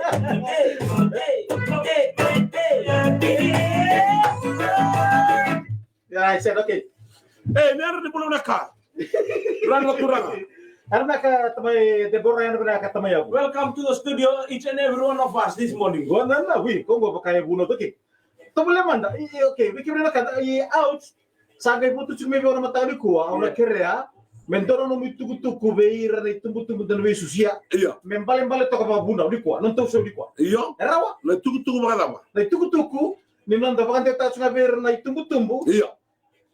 Yeah, I said okay. Nero di bulu naka. Ranga kuranga. Arna ka tamay Deborah yan na ka tamay ako. Welcome to the studio, each and every one of us this morning. Wala na, kung ba kaya buno to ki. Tumulaman da, okay, we can ka out. Sagay mo to may orang matali ko, ang nakirya. Mendoro no mitugutuku beira na itumbutumbu dan we susia. Iya. Membale-bale to ka buna di ko, non to so di ko. Iya. Erawa. Na tugu-tugu makalawa. Na itugutuku, ni non da bakante ta sunga beira na itumbutumbu. Iya.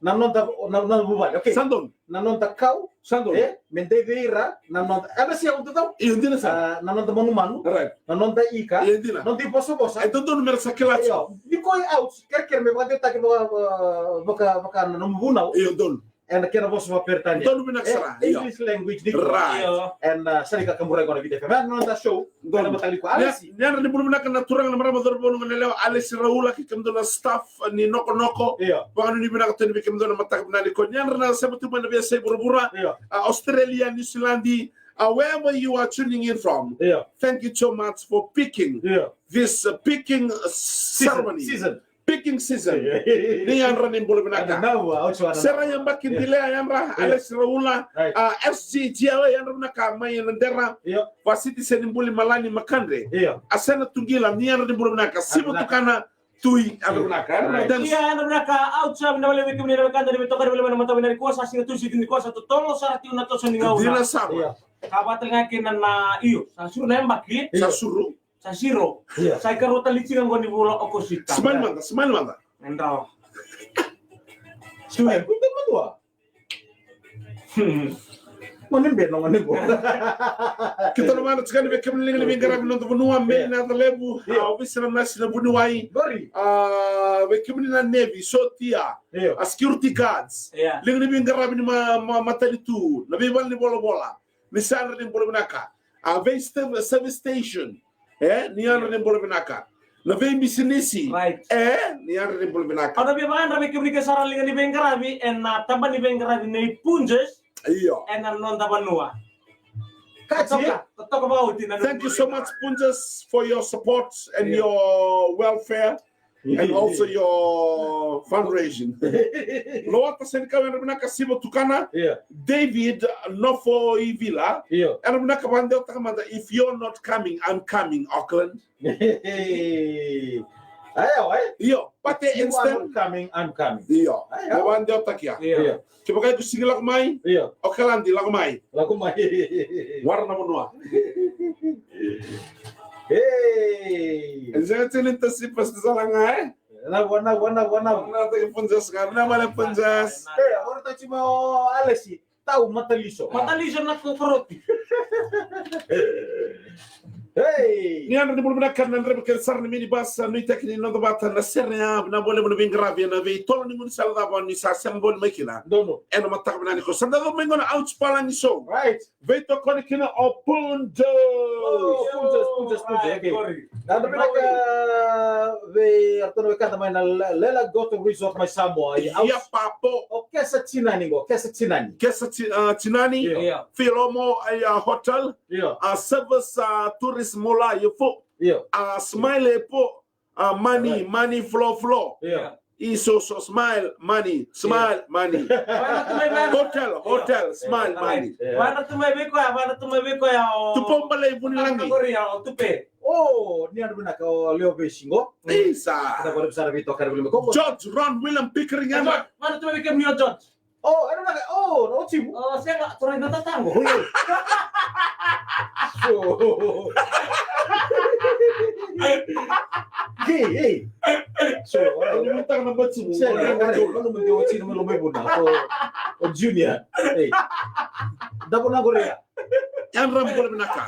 Nanon da nanon bubal. Okay. Sandon. Nanon da kau, Sandon. mente beira, nanon ada siya untuk tahu. Iya, hindi na sa. Nanon da manu-manu. Right. Nanon da ika. Iya, hindi na. Non di poso-poso. Ito doon meron sa kilat. Iya. Di ko out, ker me bakante ta baka nanon bunaw. Iya, doon. And kena bos ma pertanya. Doon binaksara. Iya. English language di Right. and sani ka kamurai kona video fan non da show Doon. kana matali ko alisi Nyara ni bulu naka naturang na marama dorbo nung nelewa Alice Raula ki kamdo na staff ni noko iya bangano ni binaka tani bi kamdo na matak na ko nyara na sabatu man na say burubura iya Australia, New Zealand, wherever you are tuning in from. iya Thank you so much for picking iya this picking ceremony. Picking season. Ni yan ranin bulu ada binaka. nawa au Sera yang bakin dile yan ra Alice Raula SG Jiawa yan ra naka may nandera iya wasiti senimbuli malani makande. iya Asana tungila ni yan ranin bulu binaka. Sibo tukana tui ano binaka. Iya, ano na ka outside na wala wiki minira kan dari betokan wala mata minari kuasa singa tu sitin kuasa to tolo sarati una to soni ngau. Dila sama. Kabatel ngakin na iyo. Sa suru na mbaki. Sa suru. Sa siro. iya Sa karota licing ngoni bulo okosita. Smile manda. Endao. suai kunta madua monen be no monen bo Kita naman at sakali bekem ling ling garab non to bunua me na lebu. Obisra nas na bunuai. gori Bekem na navy sotia. iya Security guards. Iya. Ling ling garab ni matalitu. Nabi bal ni bola. Ni sana ni bola binaka. Service station. Niyan rin bola binaka. Na vem bisinisi. Right. Niyan rin bola binaka. Ano bi makan rabi kibni kesaran linga ni bengkarabi en na taban ni bengkarabi nei punjes Iyo. en na non taban nuwa. kachi Totok ba uti na. Thank you so much, Punjas, for your support and your welfare and also your fundraising. Loa tasen ka na binaka sibo tukana iya David Nofo Ivila. iya And binaka bandel takamada if you're not coming, I'm coming, Auckland. ayo Iyo, pate instant. I'm coming Iyo. Ayo. Bandel takia. Iya. Kibagay ko sige lakumay. iya Auckland di lakumay. lagu mai Warna mo nuwa. hey Jangan cerita si pas di salanga wana Na tayo Punjas karena mana Punjas. orang tak cuma alesi tahu mataliso Matalisyo na kukuroti. hey Ni ano di bulu binaka na ndrebe kel sarni mini bas no tekni no bata na sernya na bole mo bin grave na ve tolo ni mun sala da bon ni sa sem bol makina. dono Eno matak binani ko sanda do mengo na outs pala ni so. right Ve to kon kina opundo. punjas okay dan mereka ve atau mereka teman lela go to resort my Samoa Ya papo oke secinani kesa tinani Iya. filomo ay hotel iya service tourist mola yefo iya smile po money flow iya iso smile money Mana tu may hotel smile money Mana tu may beko ya. tu balay buni langi Korea o tupe. oh ni ada benak Leo Besingo isa kita baru besar itu akan belum kok George Ron William Pickering yan Mana tu may beko New George. oh ada benak oh cium Oh, saya enggak turun ke tetanggo. hey so Alimentang na ba si saya kalau menjauh Cina lebih mudah atau junior hey dapat nak Korea yan ram ko binaka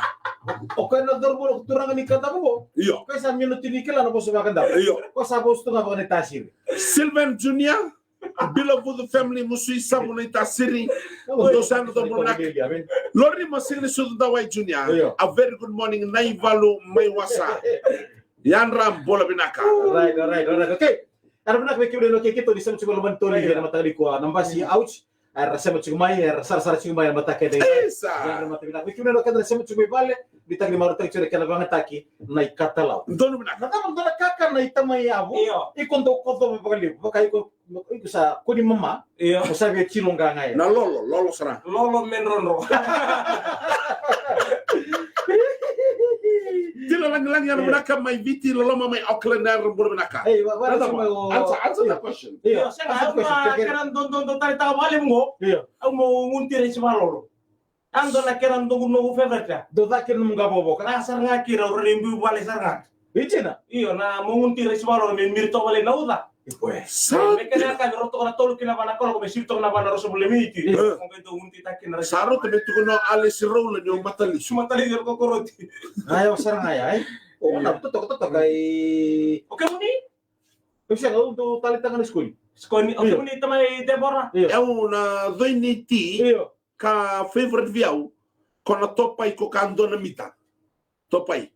oke na dorbo turang ni kata ko iyo kay sa minuto ni kila na po sa maganda iyo ko sa bosto nga ba ni tasir Sylvan Junior Beloved family musui sabu na itasiri dosando do binaka Lori Masini Sudawai Junior, Iyo. a very good morning, Naivalu Maiwasa. Yanram Bola Binaka. Alright. Okay. Ano na kaya kaya kita di sa mga luman tuli na matali ko nambasi ouch rasema chigmai sar chigmai matake de Esa. ya mata bina wiki mena kadra rasema chigmai vale ditagli maru tak chere kana banga taki na ikatalau Dono binaka. na kama ndona kaka na itama yavu Iyo. ikondo kodo bakali bakai ko sa kuni mama Iyo. usabe chilonga ngai Na lolo sana. Lolo menrono. Tila lang yan binaka may viti lolo may Auckland na bolo binaka. eh wala chigmai Answer the question. Iyo, saya keran don tari tahu balik mo. iya Aku mau nguntir si malolo. Ando na keran don no favorite ya. do zakir num gabo boka Na sar nga kira ro rimbu balik sar nga. ichina Iyo na mau nguntir si malolo min mirto balik na uda. pues Sa Mekanya kan roto na tolu kina bana ko be sirto na bana roso bole miti. Iya. Mo kento ngunti takin na. Saro te betu no Alice Rowland yung matali. Cuma tali ko koroti. ayo sarang ay oh na to kay Oke muni. bisa ngau do tali tangan school Skoni oke Iya. muni tamai Deborah. iya Eu na doini ti iya ka favorite viau kona topai ko kando na mita. Topai.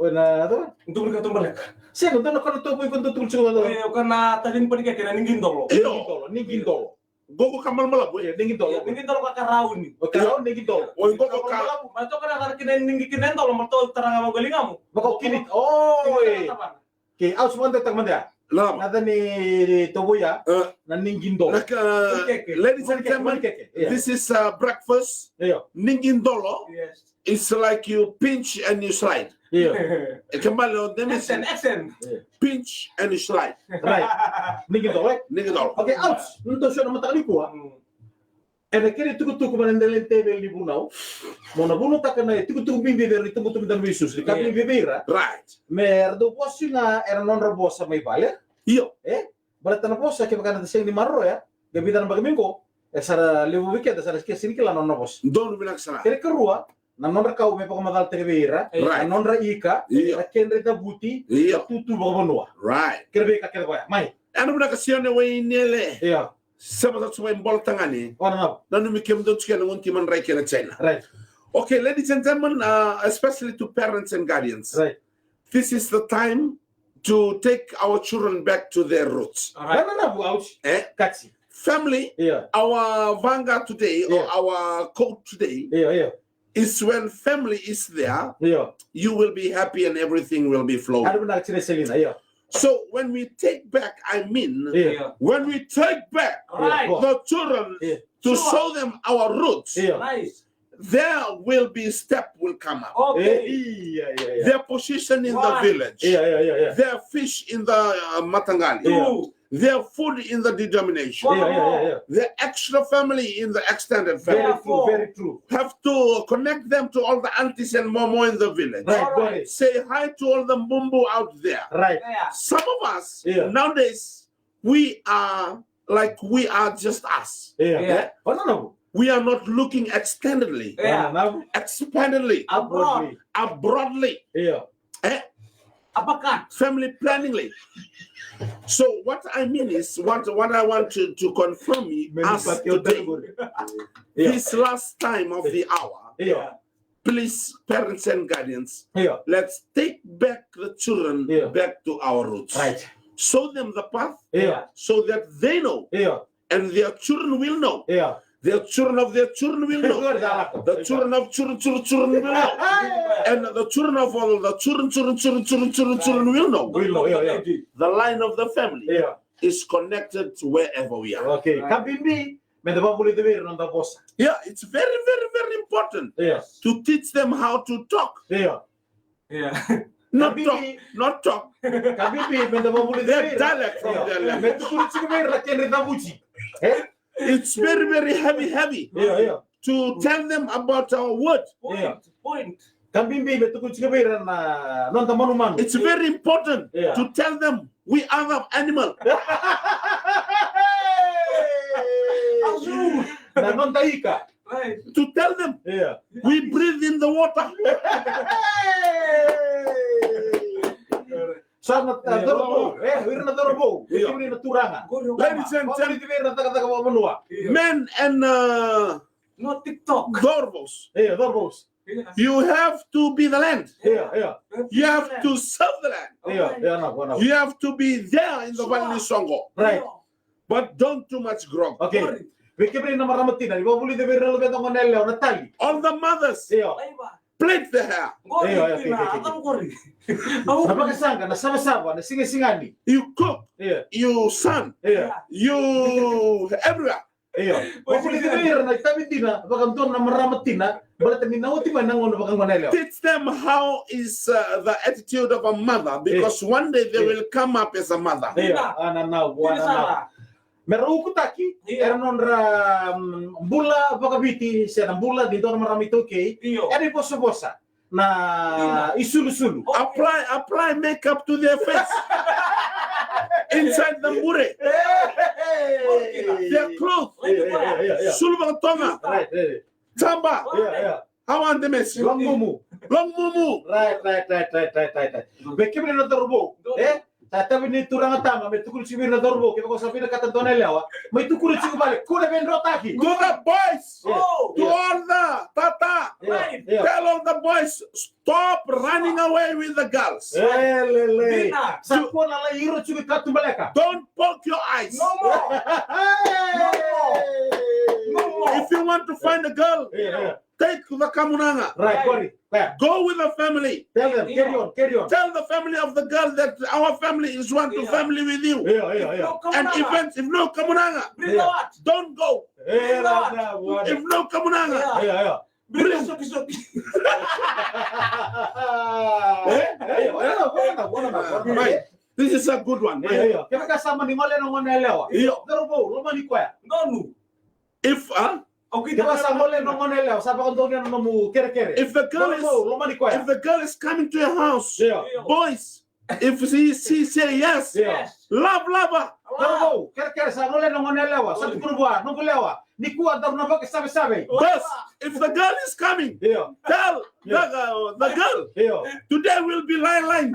na to Untuk mereka balik. siya no kono to po kono tul chugo do Iya karena tadi pun kayak kira ningin dolo. ningin dolo Gogo kamal malabo. iya ningin dolo Ningin dolo kakak raun nih. o karo ningin dolo Oy gogo ka. Mato kana kar kina ningin kinen dolo mato terang mau galing kamu. baka kini oh ke aus manda tak manda Lam. nada ni toboya na ningin dolo Ladies and gentlemen, iya this is breakfast. iya Ningin dolo. Yes. It's like you pinch and you slide. iya Kembali demis Accent. pinch and you slide. right ningin dolo Ningin dolo. okay aus nto sio na matali ko ene kiri tuku manendele tebe li bunau mona bunu takana tuku bimbi beri tuku dan wisus di kapli bebeira Right. merdo posina era non robosa mai vale Io. berarti na posa ke bakana sing di marro ya gabidan bagamingo sara lewu wiki sara ske sini kila non robos Dono binak sana. kere kerua na non rakau me pakamadal tebeira Right. na non ra ika Iya. na kenre da buti Iya. tutu bagamonua Right. kere be ka kere ba mai Ano binak sione way nele. iya Sama sa sumay bol tangani. wana na Nanu mi kem don tsken ngon timan ray kena China. right Okay, ladies and gentlemen, especially to parents and guardians, right this is the time to take our children back to their roots. Alright. na bu aus kaksi Family, iya our vanguard today or Yeah. our code today iya is when family is there, iya you will be happy and everything will be flowing. ada benar cire selina iya So when we take back, I mean, iya when we take back Alright. the children Yeah. to Sure. show them our roots, iya Nice. there will be step will come up. Okay. iya iya Their position in the Right. village, iya their fish in the Matangali, Two. their food in the denomination, iya their extra family in the extended family. very true Have to connect them to all the aunties and momo in the village. right Alright. Say hi to all the mumbo out there. right Yeah. Some of us Yeah. nowadays we are just us. iya Yeah. oh no We are not looking extendedly, Yeah. expandedly, Abroad. broadly, iya Apakah? family planningly. So what I mean is what I want to confirm us today, iya this last time of the hour, iya please, parents and guardians, iya let's take back the children Yeah. back to our roots. right Show them the path iya so that they know iya and their children will know. iya Their children of their children will know. The children of children will know. And the children of all the children will know. Will know, yeah. The line of the family iya is connected to wherever we are. okay kabimbi me dava boleh dever non da bossa Yeah, it's very, very, very important iya to teach them how to talk. iya Yeah. Not Tapi- talk, not talk. kabimbi me dava boleh Their dever dialect from their me language. tu kulit cimer la kenre da buci It's very, very heavy iya iya to tell them about our word. Yeah. Point. kabimbi me tu kulit cimer na non da manu manu It's very important Yeah. to tell them we are the animal. na non da ika Right. To tell them iya we breathe in the water. Sana dorobo wirna dorobo Iya. kibri na turanga Ladies and Kau gentlemen, boleh dever na taga menua men and No TikTok. dorvos, iya dorobos you have to be the land. iya iya You have to serve the land. iya iya na bona You have to be there in the Valley Songo. right But don't too much grog. okay Bikibrin na maramatina. Iba buli de berlo betong ngoneleo Natali. All the mothers Iyo. plait the hair. Gori, Iya, tina, iya. atau gori. Napakasanga na sama-sama na singi-singani. You cook, Iya. you sun, Iya. you everywhere. Iyo. Buli de berlo na itabitina. Bakang na maramatina. Balata minawati man nangon bakang ngoneleo. Teach them how is the attitude of a mother, because one day they will come up as a mother. Iyo. Ananaw. Tidak salah. Meron ko taki, Iya. eran ra bula bakabiti siya ng bula dito na marami toke. Iyo. Eri bosa-bosa na isulu-sulu. Apply makeup to their face. Inside the mure, their clothes, sulbang tonga, Right, tamba, yeah. hawan demes, Long mumu. long mumu. Right. Bekim na dorbo. Tatabi ni turang tama, may tukul si na dorbo. Kaya ko sabi na katantuan na lewa, may tukul si balik. Kuna ben rotaki. To the boys, Oh, to all the tata, Yeah. tell all the boys, stop running away with the girls. Lele. Bina. Sa ko na la iro chugi katumbaleka. Don't poke your eyes. no more. No. If you want to find a girl, Yeah. take the kamunanga. Right, Cory. Go with the family. Tell them, carry on. Tell the family of the girl that our family is one to Yeah. family with you. Yeah. And if no kamunanga, Bring the what? don't go. If no kamunanga, Yeah. Bring the soki-soki. right. This is a good one. Iya. Kaya kasama ni ngole nang ngonelewa. Iya. Pero bo, lumani ko ya. Gonu. If Okay, Kaya kasama ngole nang ngonelewa, sabi ko doon na mo kere-kere. if the girl is lumani ko ya. if the girl is coming to your house, Iya. boys, if she say yes, Iya. love her. Pero bo, kere-kere sa ngole nang ngonelewa, sabi ko buwa, nung kulewa. Ni kuwa daw na bakit sabi-sabi. But if the girl is coming, Iya. tell the girl Iya. today will be line.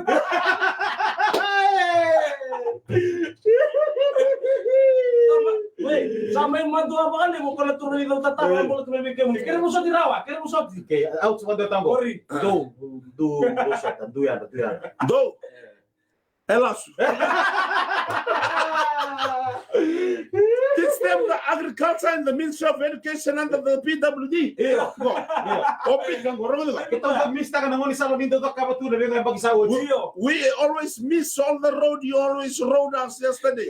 Wait, sama yung mantua apa kan mo kala turun ito tatama mo tuloy may kemo. Kaya mo sa tirawa, kaya mo sa. Okay, out sa mga tambo. Gori. Do yan. Do. Elas. Teach them the agriculture and the Ministry of Education under the PWD. Iya. Go. Open kang gorong nila. Kita pag-mista ka nang ngoni sa dito ka kapatula ng pag-isawod. Iyo. We always miss all the road you always rode us yesterday.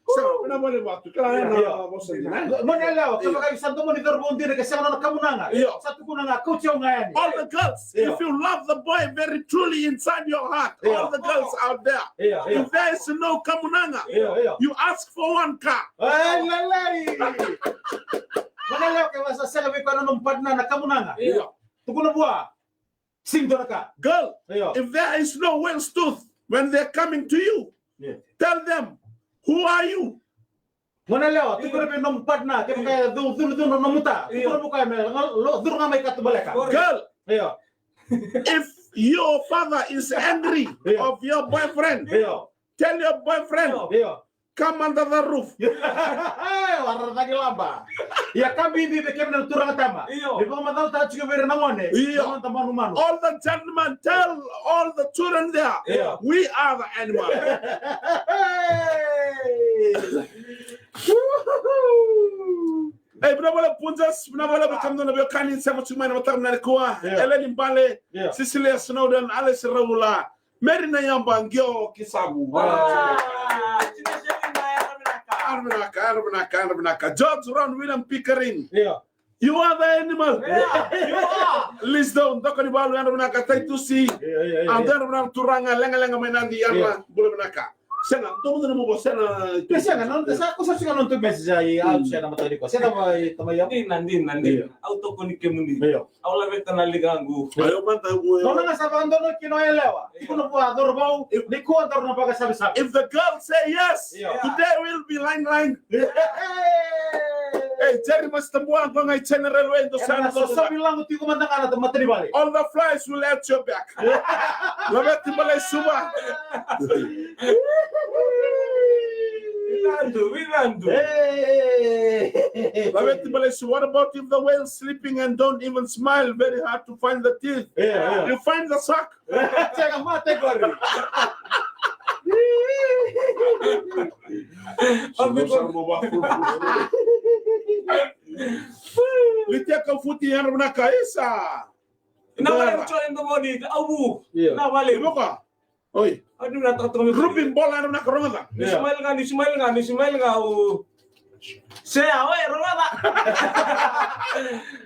So, pinabalik ba? Kaya na boss din. Manalaw, kapag santo mo ni Dorbon din kasi ano kamunanga. Iya. Sa tuko na nga coach yung ngayon. All the girls, Yeah. if you love the boy very truly inside your heart, Yeah. all the girls out there, Iya. if there is no kamunanga, Iya. you ask for one car. Ay, lalay. Manalaw kay wasa sa labi ko nung partner na kamunanga. Iya. Tuko na buwa. Sinto na ka. Girl, Iya. if there is no well's tooth when they're coming to you, Yeah. tell them, who are you? Manalaw, tuko na nung partner kay kaya do na muta. Tuko na mo kay do nga may katubaleka. Girl, Iya. if your father is angry Yeah. of your boyfriend, Iya. tell your boyfriend, Iya. come under the roof. Warna lagi lamba. Ya kami di bekem na turang tama. Iyo. Di ba mataw ta chigo bere nangone. Iyo. Tamanu manu. All the gentlemen, tell all the children there, Yeah. we are the animal. Hey, bnabala punjas, bnabala bekam na be kanin sama cuma na matam na kuwa. Yeah. Ellen Imbale, Yeah. Cecilia Snowden, Alice Rawula, Mary na yamba ngio kisabu. Arbenaka. George Ron William Pickering, Iya. you are the animal. You are. List down, dokoni balu arbenaka tay tu si. Iya. Andar benang turanga lenga menandi arma boleh benaka. Sena, tomo na mo sena. Kasi nga non sa ko sa nga non to message ay out siya na matali ko. Siya na ba tamayo? Nandin. Iya. Auto ko ni kemundi. Iya. Awala beta naligangu. Ayo manta No nga sa bang dono kinoelewa. Iko na buwa dorbaw. Ni ko andar na baga sabi-sabi. If the girl say yes, Yeah. today will be line. Hey, Jerry must buang ko ngay general way to Sana sana. so sabi lang uti ko man nga na matali bali. All the flies will at your back. Labet balay suba. Winando. Labet balay suba. What about if the whale sleeping and don't even smile? Very hard to find the teeth. Yeah. You find the sock. Siya nga mate ko rin. Sebesar bawah Litia kau futi yang menaka Esa. Na wale mcho endo bodi awu. Iya. Na wale. Ibu ka? Oi. Aduh na to Rupin bola yang menaka ronga. Ni Ismail nga o. Share, oi, Ronaldo.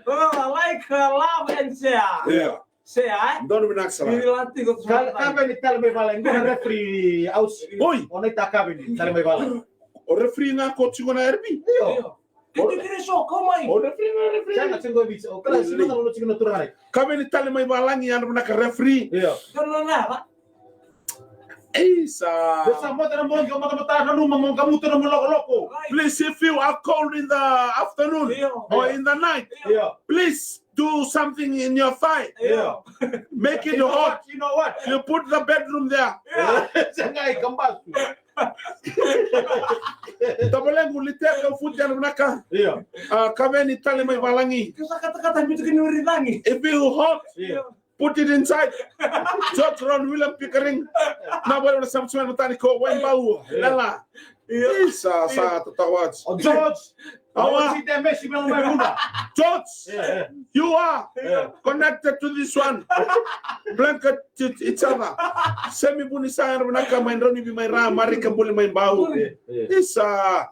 Ronaldo, like, love, and share. Iya. Share, Don't menak salah. Ini latih kok. Kabe ni tala may bala, ngana referee aus. Oi. Onay ta kabe ni tala may bala. O referee nga coach ko na RB. Iyo. Kita kira shock, kau main. O referee nga referee. Sana chingo bicho. O kala sino na lo chingo turang ay. Kami ni tali may balangi yang menaka referee. Iyo. Karena apa? Esa. Desa mo ta mo mata na rumah mo kamuto na mo loko. Please, if you are cold in the afternoon Iya. or in the night, Iyo. please do something in your thigh. Iyo. Make it You know hot. what? You know what? You put the bedroom there. Sangay kambas. Tabole ngulitia ka futi yang menaka. Iyo. Kami ni tali may balangi. Kita kata-kata itu kini uri lagi. If you hot, Iyo. put it inside. George Ron William Pickering. Na boleh na samsuan matani ko wen bau. Lala. Isa sa tatawad. O George. Awa. Si Deme si Mel Maguna. George, Yeah. you are Yeah. connected to this one. Blanket to each other. Semi buni sayang menaka main roni bi main ra mari kan boleh main bau. Isa.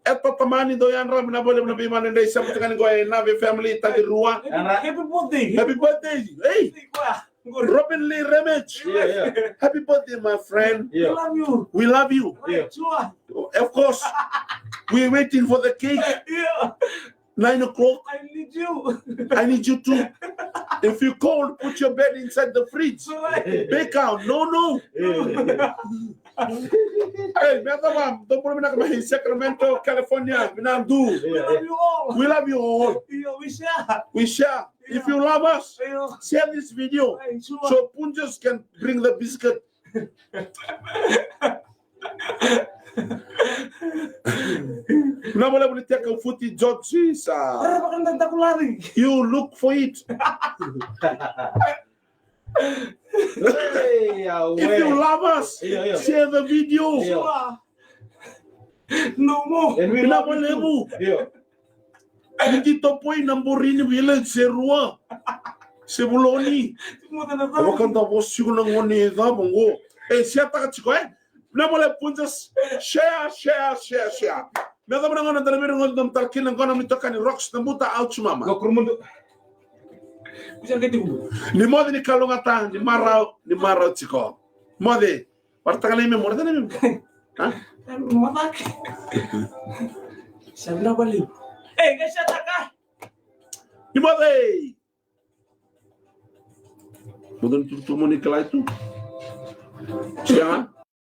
Eto tamani do yan ram na boleh na bi man ndai sa putangan go ay na family tadi ruwa. Happy birthday. Happy birthday. Hey, Robin Lee Remage. Yeah. Happy birthday, my friend. I Yeah. love you. We love you. Yeah. Cua. Of course. We're waiting for the cake. Iya. 9 o'clock. I need you. I need you to. If you cold, put your bed inside the fridge. Bake out. No. Hey, Madam, don't put me in Sacramento, California. We love you all. We love you all. Iya, we share. We share. If you love us, Iya. share this video Cua. so Punjas can bring the biscuit. Na boleh boleh take a footy George sa. Kenapa kan tante aku lari? You look for it. Hey, If you love us, Yeah. share the video. Yeah. Cua. No more. And we Na love you boleh too. bu. Yeah. Hindi to po namborini village serua. Sebuloni. Semua tanda Apa kan tahu. tahu sigo nang ngoni da bongo. Siapa ka chiko Na boleh punjas share. Na da nang ngona dalmir ngol dam talkin nang ngona mitokani rocks na buta out mama. Go kurumundo. Bisa gitu. Ni modi ni kalungata ni marau chiko. Modi. Partakali me morda ni. Ha? Matak. Sabi na balik. Guys, siya taka. Ni modi. Mudon tu mo ni kalai tu. Siya.